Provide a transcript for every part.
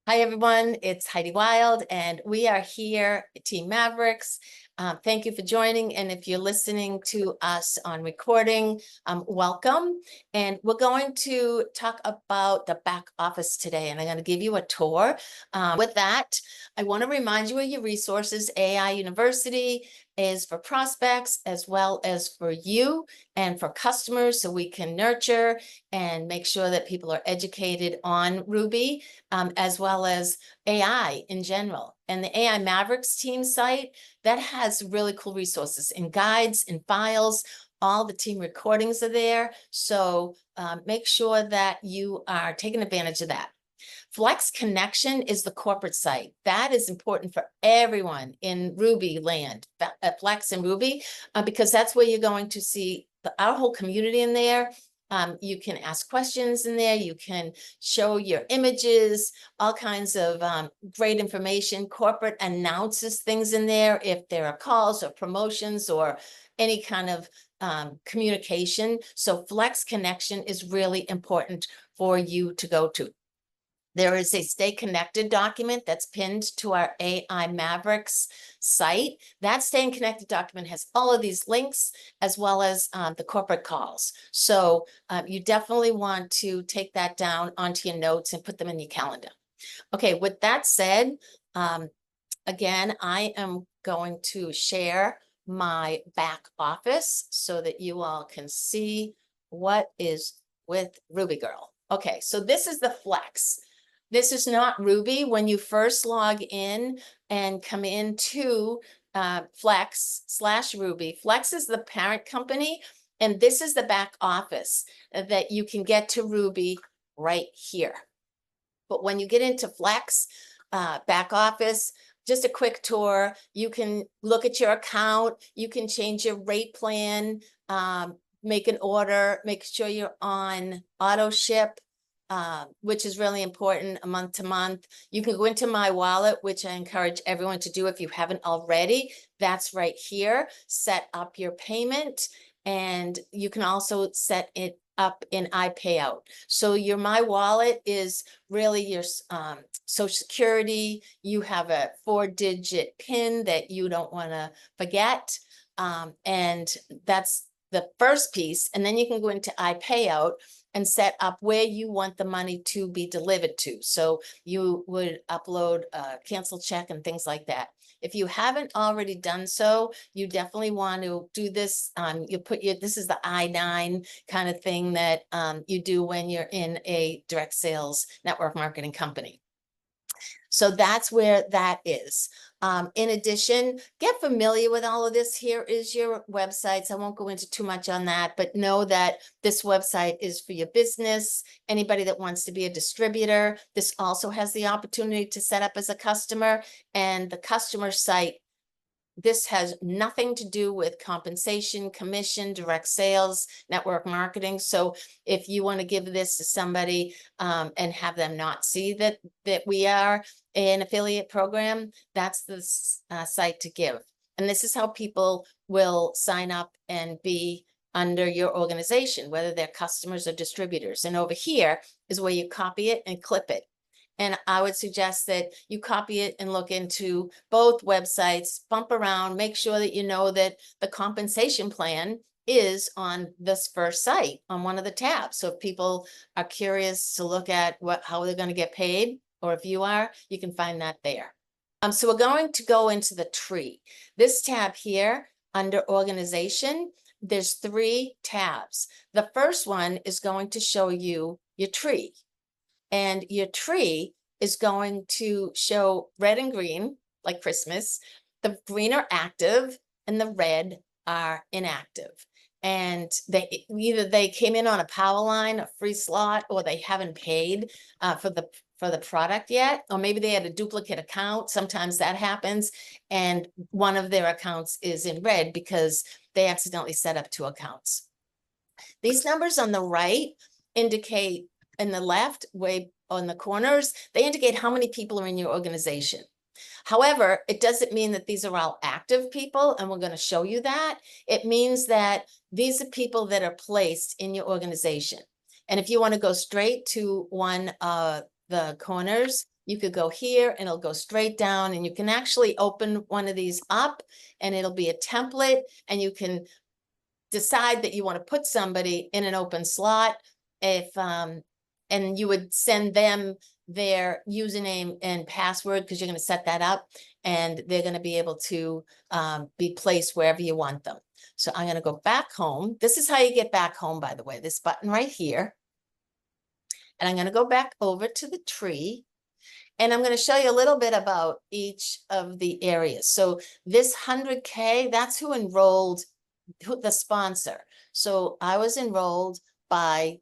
Hi, everyone. It's Heidi Wild, and we are here at Team Mavericks. Thank you for joining. And if you're listening to us on recording, welcome. And we're going to talk about the back office today, and I'm going to give you a tour. With that, I want to remind you of your resources. AI University is for prospects as well as for you and for customers, so we can nurture and make sure that people are educated on Ruby, as well as AI in general. And the AI Mavericks team site, that has really cool resources and guides and files. All the team recordings are there. So make sure that you are taking advantage of that. Flex Connection is the corporate site. That is important for everyone in Ruby land, Flex and Ruby, because that's where you're going to see our whole community in there. You can ask questions in there. You can show your images, all kinds of great information. Corporate announces things in there if there are calls or promotions or any kind of communication. So Flex Connection is really important for you to go to. There is a Stay Connected document that's pinned to our AI Mavericks site. That Staying Connected document has all of these links as well as the corporate calls. So you definitely want to take that down onto your notes and put them in your calendar. Okay, with that said, again, I am going to share my back office so that you all can see what is with Ruby Girl. Okay, so this is the Flex. This is not Ruby. When you first log in and come into Flex/Ruby, Flex is the parent company, and this is the back office that you can get to Ruby right here. But when you get into Flex back office, just a quick tour. You can look at your account. You can change your rate plan, make an order, make sure you're on auto ship, which is really important, a month to month. You can go into My Wallet, which I encourage everyone to do if you haven't already. That's right here. Set up your payment, and you can also set it up in iPayout. So your My Wallet is really your Social Security. You have a 4-digit PIN that you don't want to forget. And that's the first piece. And then you can go into iPayout and set up where you want the money to be delivered to. So you would upload a cancel check and things like that. If you haven't already done so, you definitely want to do this. This is the I-9 kind of thing that you do when you're in a direct sales network marketing company. So that's where that is. In addition, get familiar with all of this. Here is your websites. I won't go into too much on that, but know that this website is for your business. Anybody that wants to be a distributor, this also has the opportunity to set up as a customer. And the customer site, this has nothing to do with compensation, commission, direct sales, network marketing. So if you want to give this to somebody and have them not see that we are an affiliate program, that's the site to give. And this is how people will sign up and be under your organization, whether they're customers or distributors. And over here is where you copy it and clip it. And I would suggest that you copy it and look into both websites, bump around, make sure that you know that the compensation plan is on this first site on one of the tabs. So if people are curious to look at how they're going to get paid, or if you are, you can find that there. So we're going to go into the tree. This tab here under organization, there's 3 tabs. The first one is going to show you your tree. And your tree is going to show red and green, like Christmas. The green are active and the red are inactive. And either they came in on a power line, a free slot, or they haven't paid for the product yet, or maybe they had a duplicate account. Sometimes that happens, and one of their accounts is in red because they accidentally set up 2 accounts. These numbers on the right indicate, in the left, way on the corners, they indicate how many people are in your organization. However, it doesn't mean that these are all active people, and we're going to show you that. It means that these are people that are placed in your organization. And if you want to go straight to one of the corners, You could go here and it'll go straight down, and you can actually open one of these up and it'll be a template, and you can decide that you want to put somebody in an open slot if and you would send them their username and password, because you're going to set that up, and they're going to be able to be placed wherever you want them. So I'm going to go back home. This is how you get back home, by the way, this button right here. And I'm going to go back over to the tree, and I'm going to show you a little bit about each of the areas. So this 100K, that's who enrolled, the sponsor. So I was enrolled by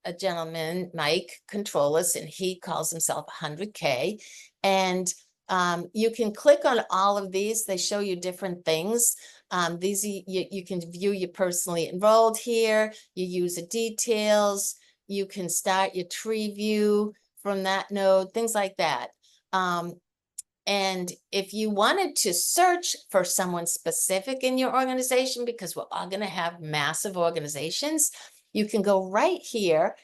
a gentleman, Mike Controllus, and he calls himself 100K. And you can click on all of these. They show you different things. These you can view your personally enrolled here. You use the details. You can start your tree view from that node, things like that. And if you wanted to search for someone specific in your organization, because we're all going to have massive organizations, you can go right here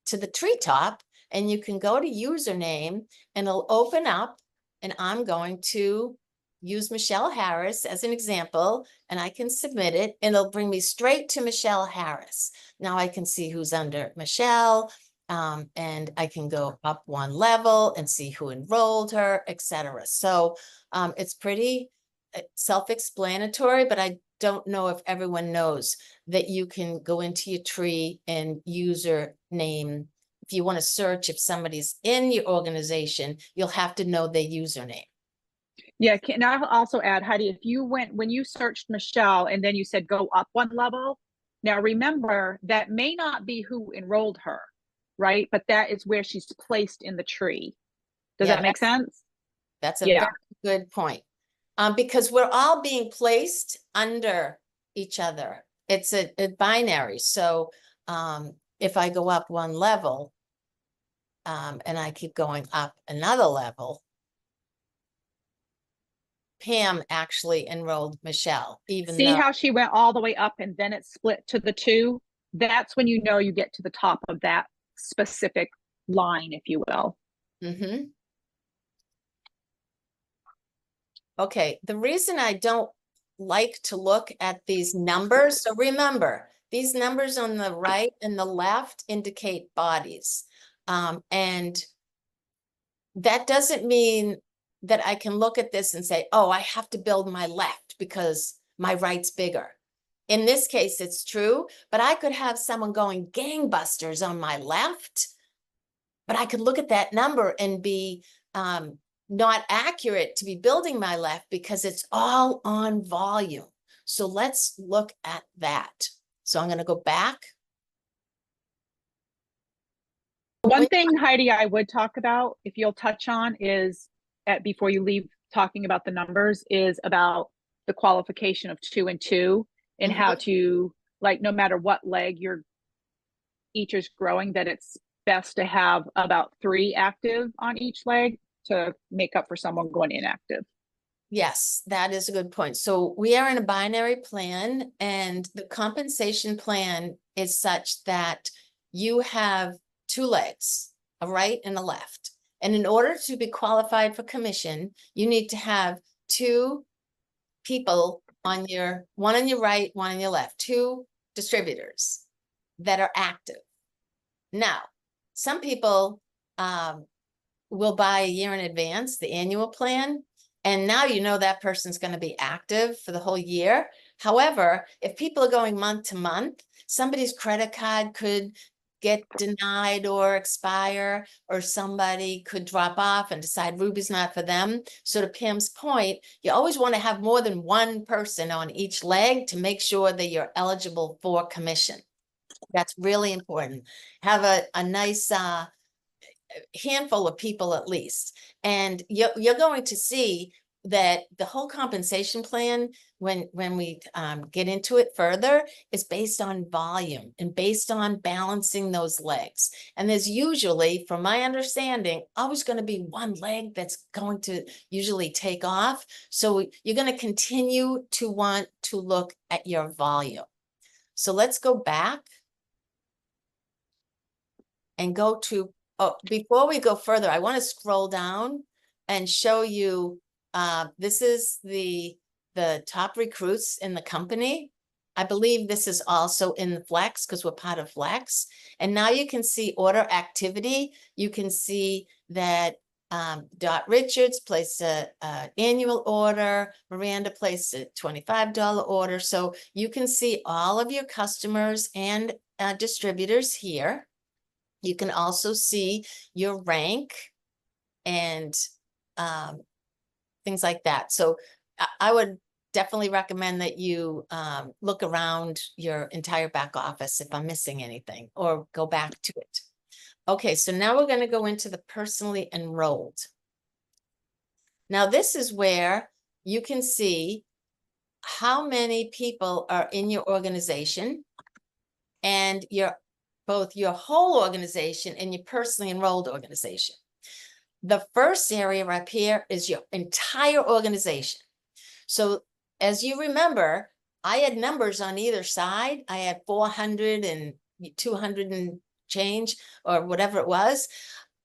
to the treetop and you can go to username and it'll open up, and I'm going to use Michelle Harris as an example, and I can submit it and it'll bring me straight to Michelle Harris. Now I can see who's under Michelle. And I can go up one level and see who enrolled her, etc. So it's pretty self-explanatory, but I don't know if everyone knows that you can go into your tree and username. If you want to search if somebody's in your organization, you'll have to know their username. Yeah, can I also add, Heidi, if you went, when you searched Michelle and then you said go up one level, now remember that may not be who enrolled her, right? But that is where she's placed in the tree. Does that make sense? That's a very good point. Because we're all being placed under each other. It's a binary. So if I go up one level and I keep going up another level, Pam actually enrolled Michelle, even See though. how she went all the way up and then it split to the two? That's when you know you get to the top of that specific line, if you will. Mm-hmm. Okay, the reason I don't like to look at these numbers, so remember, these numbers on the right and the left indicate bodies. And that doesn't mean that I can look at this and say, oh, I have to build my left because my right's bigger. In this case, it's true, but I could have someone going gangbusters on my left, but I could look at that number and be not accurate to be building my left because it's all on volume. So let's look at that. So I'm going to go back. One thing, Heidi, I would talk about, if you'll touch on, is before you leave talking about the numbers, is about the qualification of 2 and 2 and how to, like, no matter what leg each is growing, that it's best to have about 3 active on each leg to make up for someone going inactive. Yes, that is a good point. So we are in a binary plan, and the compensation plan is such that you have 2 legs, a right and a left. And in order to be qualified for commission, you need to have 2 people on one on your right, one on your left, 2 distributors that are active. Now, some people will buy a year in advance, the annual plan, and now you know that person's going to be active for the whole year. However, if people are going month to month, somebody's credit card could get denied or expire, or somebody could drop off and decide Ruby's not for them. So to Pam's point, you always want to have more than 1 person on each leg to make sure that you're eligible for commission. That's really important. Have a nice handful of people at least. And you're going to see that the whole compensation plan, when we get into it further, is based on volume and based on balancing those legs. And there's usually, from my understanding, always going to be 1 leg that's going to usually take off. So you're going to continue to want to look at your volume. So let's go back and go to Oh, before we go further, I want to scroll down and show you, this is the top recruits in the company. I believe this is also in the Flex because we're part of Flex. And now you can see order activity. You can see that Dot Richards placed a annual order. Miranda placed a $25 order. So you can see all of your customers and distributors here. You can also see your rank and things like that. So I would definitely recommend that you look around your entire back office if I'm missing anything, or go back to it. Okay, so now we're going to go into the personally enrolled. Now this is where you can see how many people are in your organization, and both your whole organization and your personally enrolled organization. The first area up here is your entire organization. So as you remember, I had numbers on either side. I had 400 and 200 and change, or whatever it was.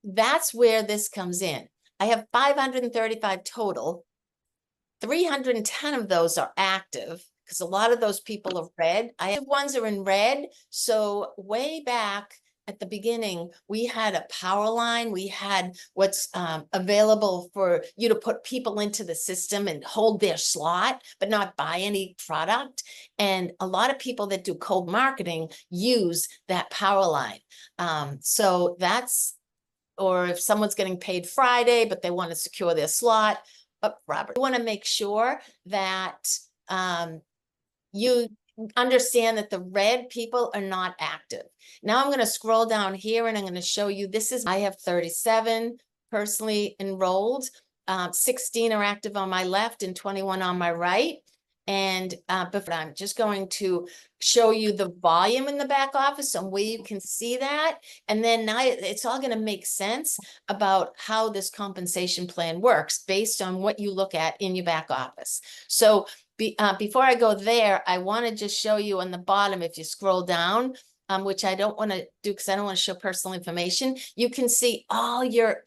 That's where this comes in. I have 535 total. 310 of those are active, because a lot of those people are red. I have ones are in red. So way back at the beginning, we had a power line. We had what's available for you to put people into the system and hold their slot, but not buy any product. And a lot of people that do cold marketing use that power line. So that's, or if someone's getting paid Friday, but they want to secure their slot. But Robert, you want to make sure that you understand that the red people are not active. Now I'm going to scroll down here and I'm going to show you, this is, I have 37 personally enrolled, 16 are active on my left and 21 on my right. And before I'm just going to show you the volume in the back office and where you can see that. And then now it's all going to make sense about how this compensation plan works based on what you look at in your back office. So before I go there, I want to just show you on the bottom, if you scroll down, which I don't want to do because I don't want to show personal information. You can see all your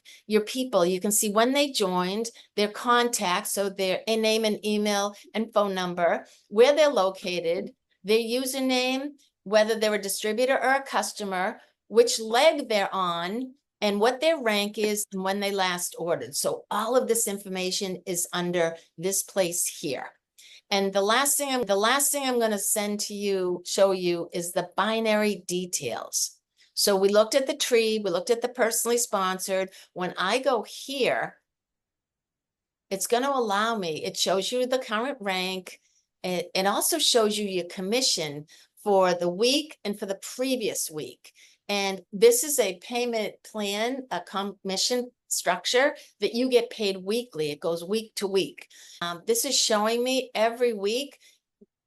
people. You can see when they joined, their contacts, so their name and email and phone number, where they're located, their username, whether they're a distributor or a customer, which leg they're on, and what their rank is and when they last ordered. So all of this information is under this place here. And the last thing I'm going to show you is the binary details. So we looked at the tree, we looked at the personally sponsored. When I go here, it's going to allow me, it shows you the current rank. It also shows you your commission for the week and for the previous week. And this is a payment plan, a commission structure that you get paid weekly. It goes week to week. This is showing me every week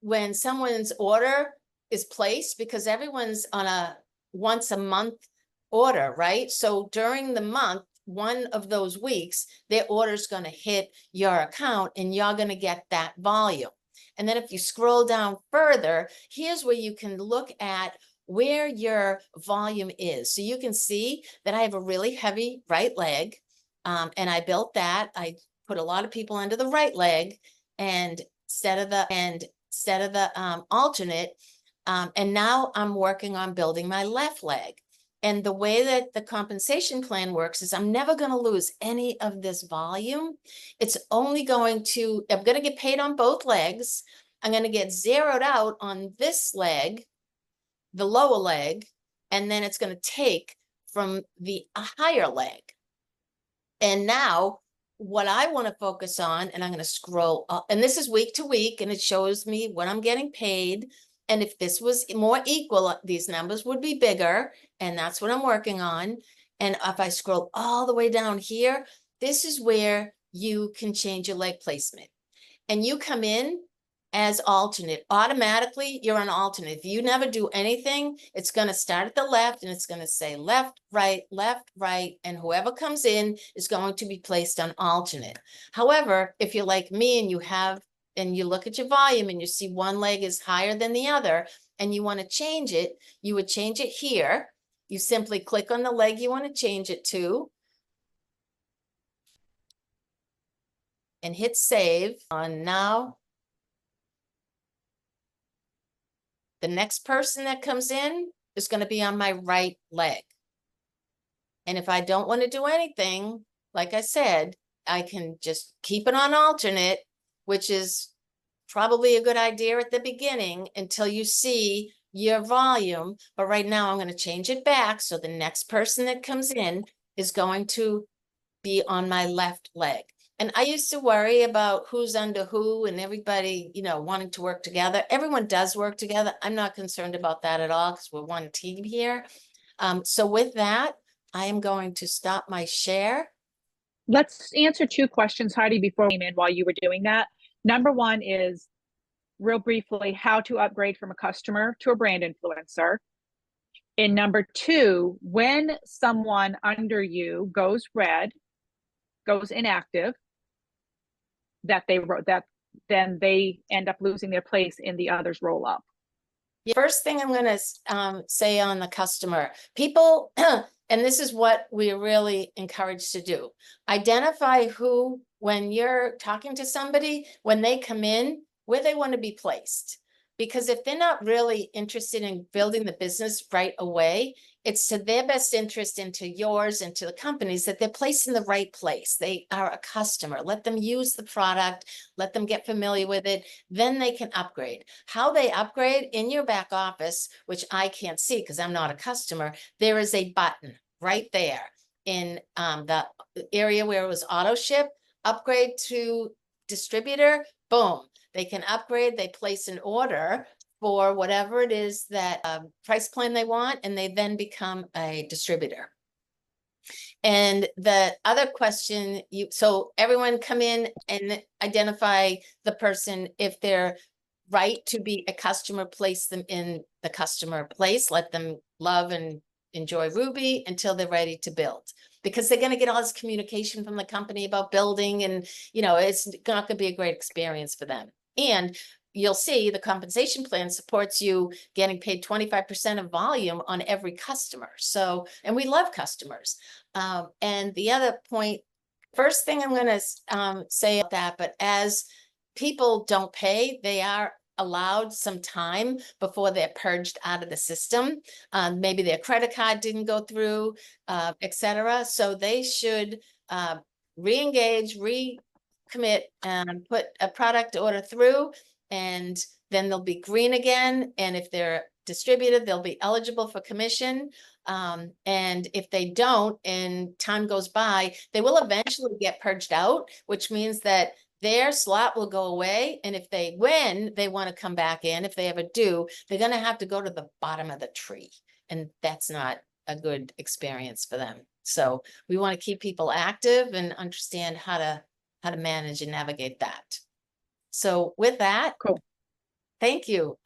when someone's order is placed, because everyone's on a once a month order, right? So during the month, one of those weeks, their order is going to hit your account and you're going to get that volume. And then if you scroll down further, here's where you can look at where your volume is. So you can see that I have a really heavy right leg, and I built that. I put a lot of people under the right leg and instead of the alternate. And now I'm working on building my left leg. And the way that the compensation plan works is I'm never going to lose any of this volume. It's only I'm going to get paid on both legs. I'm going to get zeroed out on this leg, the lower leg, and then it's going to take from the higher leg. And now what I want to focus on, and I'm going to scroll up, and this is week to week, and it shows me what I'm getting paid. And if this was more equal, these numbers would be bigger, and that's what I'm working on. And if I scroll all the way down here, this is where you can change your leg placement. And you come in as alternate. Automatically, you're an alternate. If you never do anything, it's going to start at the left and it's going to say left, right, and whoever comes in is going to be placed on alternate. However, if you're like me and you look at your volume and you see one leg is higher than the other and you want to change it, you would change it here. you simply click on the leg you want to change it to and hit save. On now, the next person that comes in is going to be on my right leg. And if I don't want to do anything, like I said, I can just keep it on alternate, which is probably a good idea at the beginning until you see your volume. But right now I'm going to change it back. So the next person that comes in is going to be on my left leg. And I used to worry about who's under who and everybody, you know, wanting to work together. Everyone does work together. I'm not concerned about that at all because we're one team here. So with that, I am going to stop my share. Let's answer two questions, Heidi, before we came in while you were doing that. Number one is, real briefly, how to upgrade from a customer to a brand influencer. And number two, when someone under you goes red, goes inactive, that then they end up losing their place in the others roll up. First thing I'm going to say on the customer, people, and this is what we're really encouraged to do, identify who, when you're talking to somebody, when they come in, where they want to be placed. Because if they're not really interested in building the business right away, it's to their best interest and to yours and to the companies that they're placed in the right place. They are a customer. Let them use the product. Let them get familiar with it. Then they can upgrade. How they upgrade in your back office, which I can't see because I'm not a customer, there is a button right there in the area where it was auto ship, upgrade to distributor, boom. They can upgrade, they place an order for whatever it is that price plan they want, and they then become a distributor. And the other question, so everyone come in and identify the person. If they're right to be a customer, place them in the customer place, let them love and enjoy Rubi until they're ready to build. Because they're going to get all this communication from the company about building, and you know, it's not going to be a great experience for them. And you'll see the compensation plan supports you getting paid 25% of volume on every customer. So, and we love customers. And the other point, first thing I'm going to say about that, but as people don't pay, they are allowed some time before they're purged out of the system. Maybe their credit card didn't go through, etc. So they should re-engage, recommit, and put a product order through, and then they'll be green again. And if they're distributed, they'll be eligible for commission. And if they don't and time goes by, they will eventually get purged out, which means that their slot will go away. And if they win, they want to come back in. If they ever do, they're going to have to go to the bottom of the tree. And that's not a good experience for them. So we want to keep people active and understand how to manage and navigate that. So with that, Cool. Thank you.